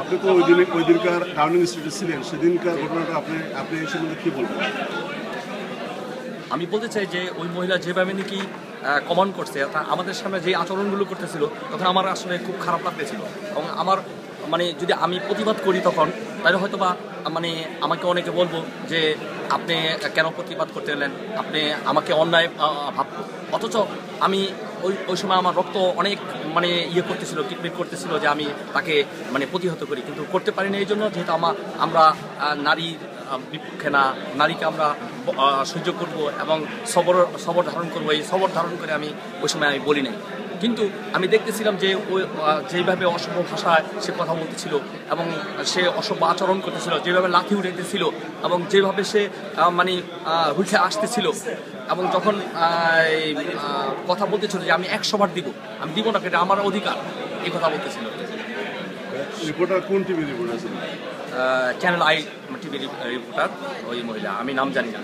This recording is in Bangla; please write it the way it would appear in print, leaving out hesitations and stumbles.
আপনি তো ওই দিনকার ডাউনিং স্ট্রিটে ছিলেন, সেদিনকার ঘটনাটা আপনি এই সম্বন্ধে কী বলবেন? আমি বলতে চাই যে ওই মহিলা যেভাবে নাকি কমান্ড করছে, আমাদের সামনে যে আচরণগুলো করতেছিল, তখন আমার আসলে খুব খারাপ লাগতেছিল। এবং আমার মানে যদি আমি প্রতিবাদ করি তখন, তাহলে হয়তো বা মানে আমাকে অনেকে বলবো যে আপনি কেন প্রতিবাদ করতে এলেন, আপনি আমাকে অন্যায় ভাবতো। অথচ আমি ওই সময় আমার রক্ত অনেক মানে করতেছিল, ট্রিটমেন্ট করতেছিল যে আমি তাকে মানে প্রতিহত করি, কিন্তু করতে পারিনি এই জন্য যেহেতু আমরা নারী বিপক্ষে না, নারীকে আমরা সহ্য করব এবং সবর ধারণ করবো। এই সবর ধারণ করে আমি ওই সময় আমি বলি নাই। কিন্তু আমি দেখতেছিলাম যে ওই যেইভাবে অসভ্য ভাষায় সে কথা বলতেছিল এবং সে অসভ্য আচরণ করতেছিল, যেভাবে লাথি উঠাইতেছিল এবং যেভাবে সে মানে উঠে আসতেছিল, এবং যখন কথা বলতেছিল যে আমি 100 বার দিব, আমি দিব না, এটা আমার অধিকার, এই কথা বলতেছিল। রিপোর্টার কোন টিভি রিপোর্টার ছিল? চ্যানেল আই টিভি রিপোর্টার ওই মহিলা, আমি নাম জানি না।